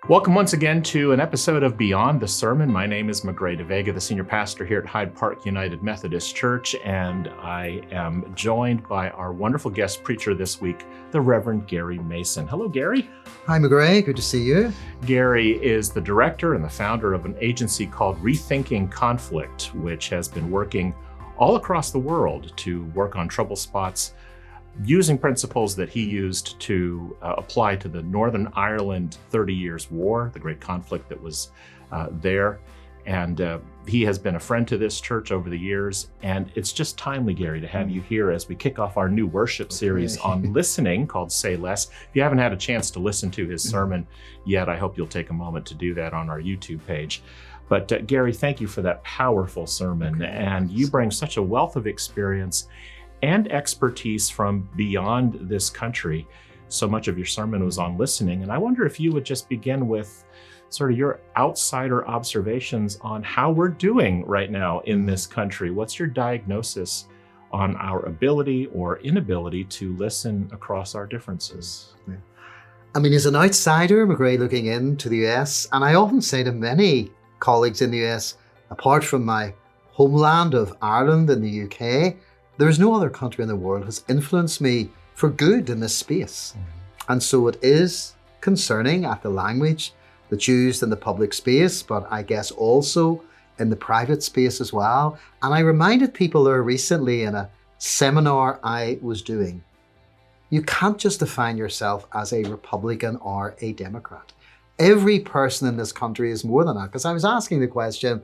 Welcome once again to an episode of Beyond the Sermon. My name is Magrey, deVega, the senior pastor here at Hyde Park United Methodist Church, and I am joined by our wonderful guest preacher this week, the Reverend Gary Mason. Hello, Gary. Hi, Magrey. Good to see you. Gary is the director and the founder of an agency called Rethinking Conflict, which has been working all across the world to work on trouble spots using principles that he used to apply to the Northern Ireland 30 Years' War, the great conflict that was there. And he has been a friend to this church over the years. And it's just timely, Gary, to have you here as we kick off our new worship series on listening called Say Less. If you haven't had a chance to listen to his sermon yet, I hope you'll take a moment to do that on our YouTube page. But Gary, thank you for that powerful sermon. And you bring such a wealth of experience and expertise from beyond this country. So much of your sermon was on listening. And I wonder if you would just begin with sort of your outsider observations on how we're doing right now in this country. What's your diagnosis on our ability or inability to listen across our differences? I mean, as an outsider, Magrey, looking into the US, and I often say to many colleagues in the US, apart from my homeland of Ireland and the UK, there is no other country in the world has influenced me for good in this space. And so it is concerning at the language that's used in the public space, but I guess also in the private space as well. And I reminded people there recently in a seminar I was doing, you can't just define yourself as a Republican or a Democrat. Every person in this country is more than that. Because I was asking the question,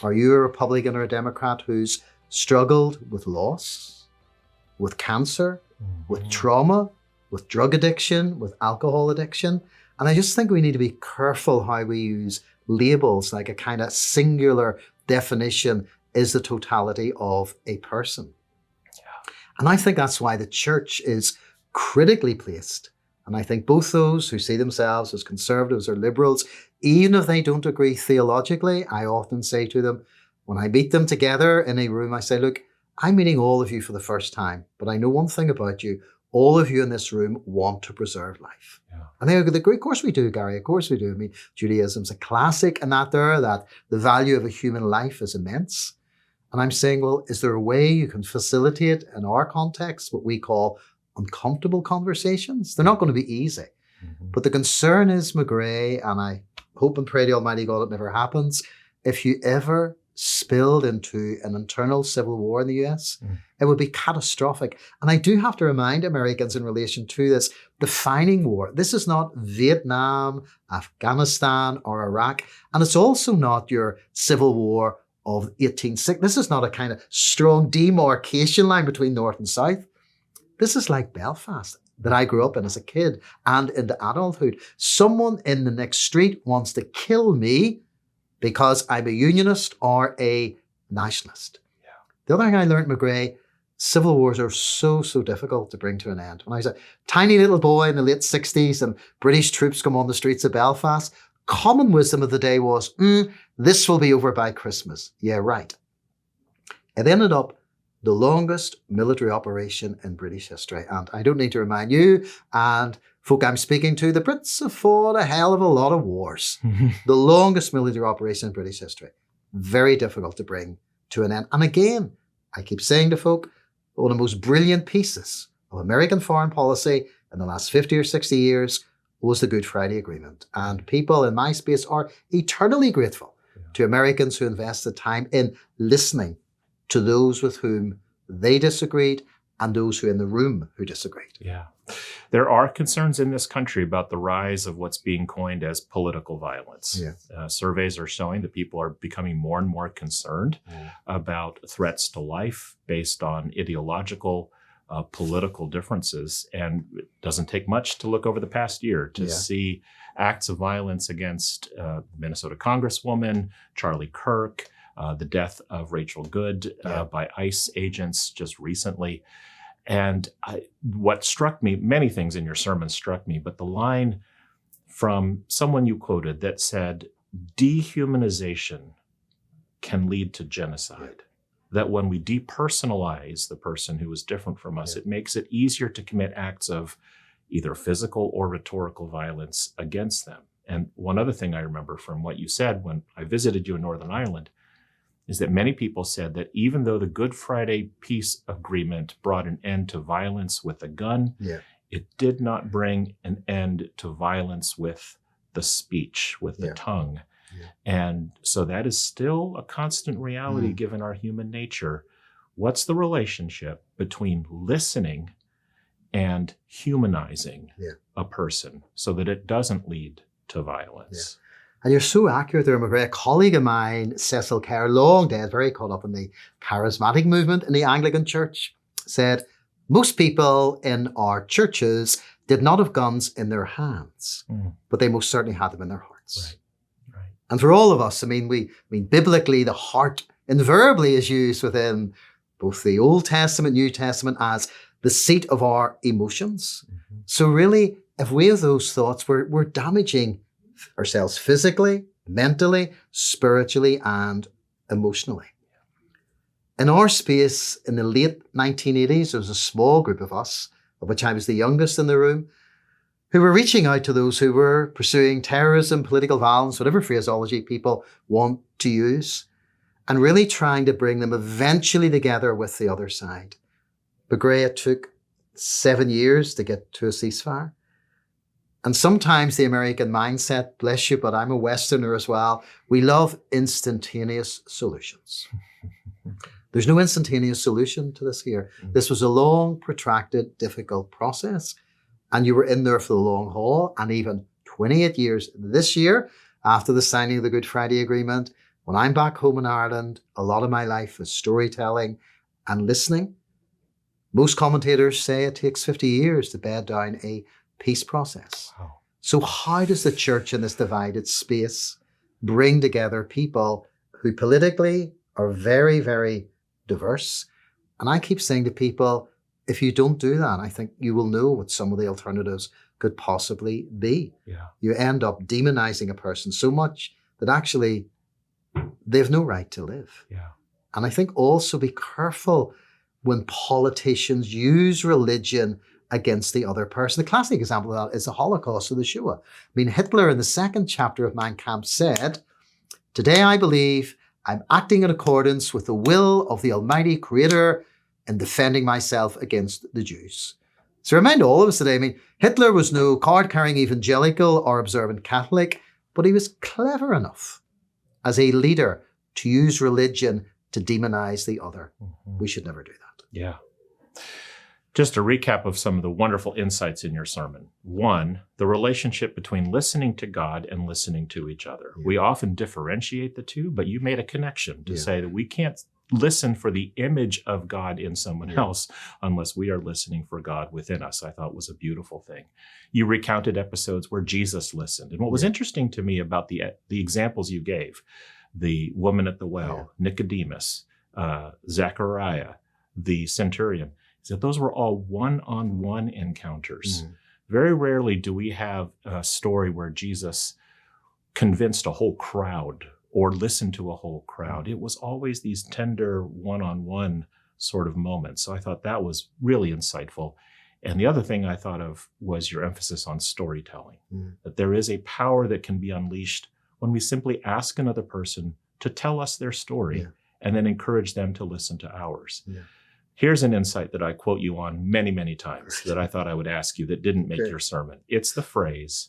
are you a Republican or a Democrat who's struggled with loss, with cancer, with trauma, with drug addiction, with alcohol addiction? And I just think we need to be careful how we use labels, like a kind of singular definition is the totality of a person. Yeah. And I think that's why the church is critically placed. And I think both those who see themselves as conservatives or liberals, even if they don't agree theologically, I often say to them, when I meet them together in a room, I say, look, I'm meeting all of you for the first time, but I know one thing about you. All of you in this room want to preserve life. Yeah. And they go, of course we do, Gary, of course we do. I mean, Judaism's a classic in that the value of a human life is immense. And I'm saying, well, is there a way you can facilitate in our context what we call uncomfortable conversations? They're not going to be easy. But the concern is, Magrey, and I hope and pray to Almighty God it never happens, if you ever spilled into an internal civil war in the US, it would be catastrophic. And I do have to remind Americans in relation to this defining war. This is not Vietnam, Afghanistan, or Iraq. And it's also not your civil war of 1860. This is not a kind of strong demarcation line between North and South. This is like Belfast that I grew up in as a kid and into adulthood. Someone in the next street wants to kill me because I'm a unionist or a nationalist. Yeah. The other thing I learned, Magrey, civil wars are so difficult to bring to an end. When I was a tiny little boy in the late 60s and British troops come on the streets of Belfast, common wisdom of the day was, this will be over by Christmas. Yeah, right. It ended up the longest military operation in British history. And I don't need to remind you and folk I'm speaking to, the Brits have fought a hell of a lot of wars. The longest military operation in British history. Very difficult to bring to an end. And again, I keep saying to folk, one of the most brilliant pieces of American foreign policy in the last 50 or 60 years was the Good Friday Agreement. And people in my space are eternally grateful to Americans who invested time in listening to those with whom they disagreed and those who are in the room who disagreed. Yeah. There are concerns in this country about the rise of what's being coined as political violence. Yeah. Surveys are showing that people are becoming more and more concerned about threats to life based on ideological, political differences. And it doesn't take much to look over the past year to see acts of violence against Minnesota Congresswoman Charlie Kirk, the death of Rachel Good by ICE agents just recently. And what struck me, many things in your sermon struck me, but the line from someone you quoted that said, dehumanization can lead to genocide. That when we depersonalize the person who is different from us, it makes it easier to commit acts of either physical or rhetorical violence against them. And one other thing I remember from what you said when I visited you in Northern Ireland is that many people said that even though the Good Friday peace agreement brought an end to violence with a gun, it did not bring an end to violence with the speech, with the tongue. And so that is still a constant reality given our human nature. What's the relationship between listening and humanizing a person so that it doesn't lead to violence? And you're so accurate there, Magrey. A colleague of mine, Cecil Kerr, long dead, very caught up in the charismatic movement in the Anglican Church, said, most people in our churches did not have guns in their hands, but they most certainly had them in their hearts. Right. And for all of us, I mean, biblically, the heart invariably is used within both the Old Testament, New Testament as the seat of our emotions. So really, if we have those thoughts, we're damaging ourselves physically, mentally, spiritually, and emotionally. In our space in the late 1980s, there was a small group of us, of which I was the youngest in the room, who were reaching out to those who were pursuing terrorism, political violence, whatever phraseology people want to use, and really trying to bring them eventually together with the other side. Magrey, it took 7 years to get to a ceasefire. And sometimes the American mindset, bless you, but I'm a Westerner as well, we love instantaneous solutions. There's no instantaneous solution to this here. This was a long, protracted, difficult process. And you were in there for the long haul. And even 28 years this year, after the signing of the Good Friday Agreement, when I'm back home in Ireland, a lot of my life is storytelling and listening. Most commentators say it takes 50 years to bed down a peace process. Wow. So how does the church in this divided space bring together people who politically are very, very diverse? And I keep saying to people, if you don't do that, I think you will know what some of the alternatives could possibly be. You end up demonizing a person so much that actually they have no right to live. And I think also be careful when politicians use religion against the other person. The classic example of that is the Holocaust or the Shoah. I mean, Hitler in the second chapter of Mein Kampf said, "Today I believe I'm acting in accordance with the will of the Almighty Creator in defending myself against the Jews." So remind all of us today, I mean, Hitler was no card-carrying evangelical or observant Catholic, but he was clever enough as a leader to use religion to demonize the other. We should never do that. Just a recap of some of the wonderful insights in your sermon. One, the relationship between listening to God and listening to each other. We often differentiate the two, but you made a connection to say that we can't listen for the image of God in someone else unless we are listening for God within us. I thought was a beautiful thing. You recounted episodes where Jesus listened. And what was interesting to me about the examples you gave, the woman at the well, Nicodemus, Zechariah, the centurion, is that those were all one-on-one encounters. Very rarely do we have a story where Jesus convinced a whole crowd or listened to a whole crowd. It was always these tender one-on-one sort of moments. So I thought that was really insightful. And the other thing I thought of was your emphasis on storytelling, that there is a power that can be unleashed when we simply ask another person to tell us their story and then encourage them to listen to ours. Here's an insight that I quote you on many, many times that I thought I would ask you that didn't make your sermon. It's the phrase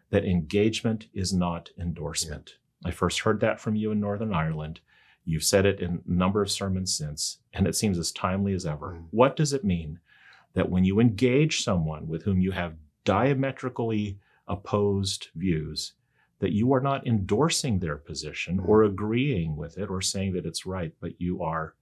that engagement is not endorsement. I first heard that from you in Northern Ireland. You've said it in a number of sermons since, and it seems as timely as ever. What does it mean that when you engage someone with whom you have diametrically opposed views, that you are not endorsing their position or agreeing with it or saying that it's right, but you are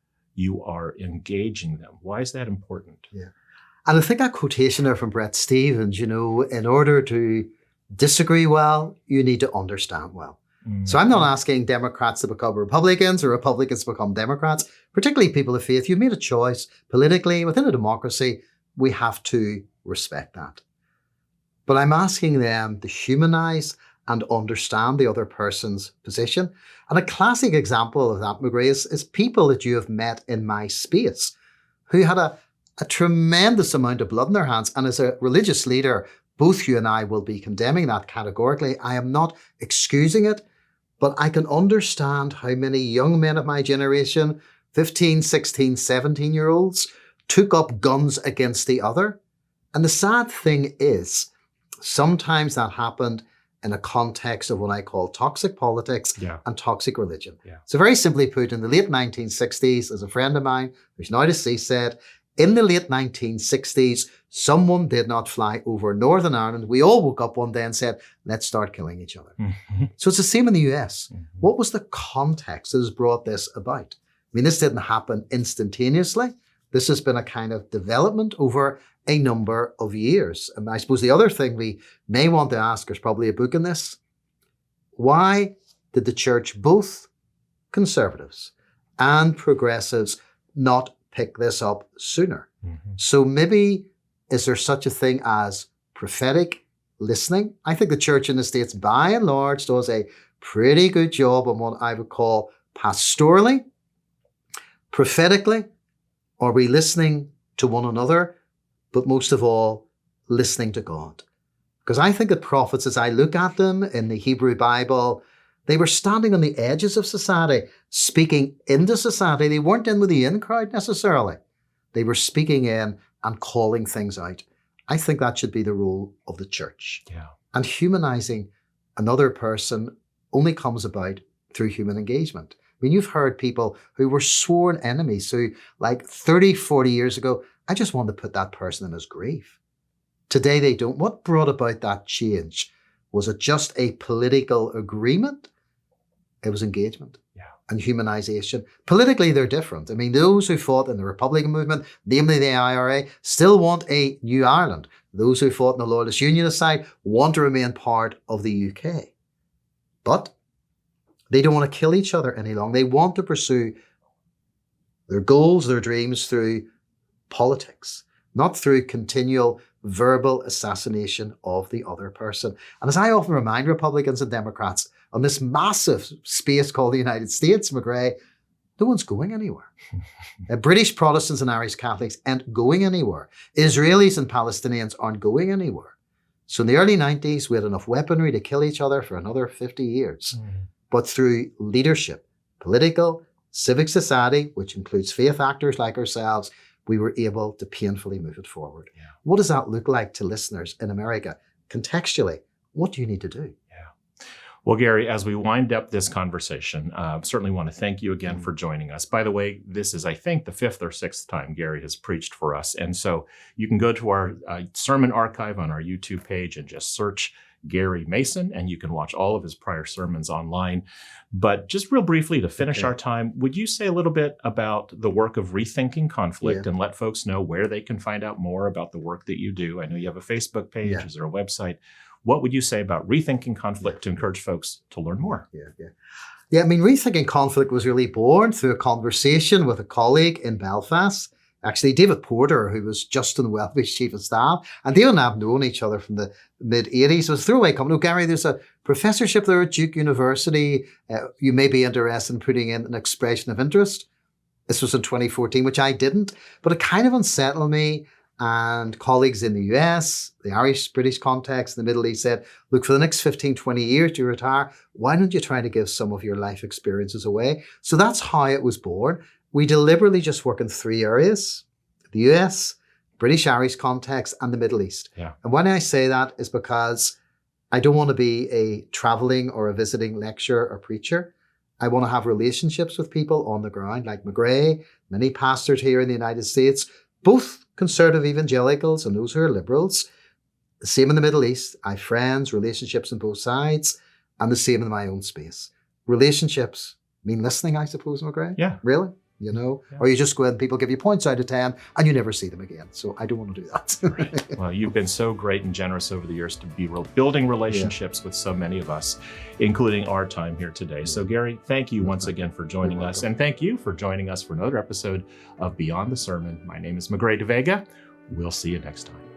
engaging them? Why is that important? And I think that quotation there from Bret Stephens, you know, in order to disagree well, you need to understand well. So I'm not asking Democrats to become Republicans or Republicans to become Democrats, particularly people of faith. You've made a choice politically within a democracy. We have to respect that. But I'm asking them to humanize and understand the other person's position. And a classic example of that, Magrey, is people that you have met in my space who had a tremendous amount of blood in their hands and as a religious leader both you and I will be condemning that categorically. I am not excusing it, but I can understand how many young men of my generation, 15, 16, 17-year-olds, took up guns against the other. And the sad thing is, sometimes that happened in a context of what I call toxic politics and toxic religion. So very simply put, in the late 1960s, as a friend of mine who's now deceased said, in the late 1960s, someone did not fly over Northern Ireland. We all woke up one day and said, let's start killing each other. So it's the same in the US. What was the context that has brought this about? I mean, this didn't happen instantaneously. This has been a kind of development over a number of years. And I suppose the other thing we may want to ask, there's probably a book in this, why did the church, both conservatives and progressives, not pick this up sooner? So maybe, is there such a thing as prophetic listening? I think the church in the States, by and large, does a pretty good job on what I would call pastorally, prophetically. Are we listening to one another? But most of all, listening to God. Because I think that prophets, as I look at them in the Hebrew Bible, they were standing on the edges of society, speaking into society. They weren't in with the in crowd necessarily. They were speaking in and calling things out. I think that should be the role of the church. And humanizing another person only comes about through human engagement. I mean, you've heard people who were sworn enemies who, like 30, 40 years ago, I just wanted to put that person in his grave. Today they don't. What brought about that change? Was it just a political agreement? It was engagement and humanization. Politically, they're different. I mean, those who fought in the Republican movement, namely the IRA, still want a new Ireland. Those who fought in the Loyalist Unionist side want to remain part of the UK. But they don't want to kill each other any longer. They want to pursue their goals, their dreams through politics, not through continual verbal assassination of the other person. And as I often remind Republicans and Democrats, on this massive space called the United States, Magrey, no one's going anywhere. British Protestants and Irish Catholics aren't going anywhere. Israelis and Palestinians aren't going anywhere. So in the early 90s, we had enough weaponry to kill each other for another 50 years. But through leadership, political, civic society, which includes faith actors like ourselves, we were able to painfully move it forward. What does that look like to listeners in America? Contextually, what do you need to do? Well, Gary, as we wind up this conversation, certainly want to thank you again for joining us. By the way, this is, I think, the 5th or 6th time Gary has preached for us. And so you can go to our sermon archive on our YouTube page and just search Gary Mason, and you can watch all of his prior sermons online. But just real briefly to finish our time, would you say a little bit about the work of Rethinking Conflict and let folks know where they can find out more about the work that you do? I know you have a Facebook page. Is there a website? What would you say about Rethinking Conflict to encourage folks to learn more? I mean, Rethinking Conflict was really born through a conversation with a colleague in Belfast. Actually, David Porter, who was Justin Welby's chief of staff, and David and I have known each other from the mid-80s. It was a throwaway comment. Oh, Gary, there's a professorship there at Duke University. You may be interested in putting in an expression of interest. This was in 2014, which I didn't, but it kind of unsettled me. And colleagues in the US, the Irish-British context, the Middle East said, look, for the next 15, 20 years to retire, why don't you try to give some of your life experiences away? So that's how it was born. We deliberately just work in 3 areas: the US, British-Irish context, and the Middle East. And when I say that is because I don't want to be a traveling or a visiting lecturer or preacher. I want to have relationships with people on the ground, like Magrey, many pastors here in the United States, both conservative evangelicals and those who are liberals. The same in the Middle East. I have friends, relationships on both sides, and the same in my own space. Relationships mean listening, I suppose, Magrey. Really? You know, or you just go in, people give you points out of 10 and you never see them again. So I don't want to do that. Well, you've been so great and generous over the years to be building relationships with so many of us, including our time here today. So Gary, thank you once again for joining us. And thank you for joining us for another episode of Beyond the Sermon. My name is Magrey deVega. We'll see you next time.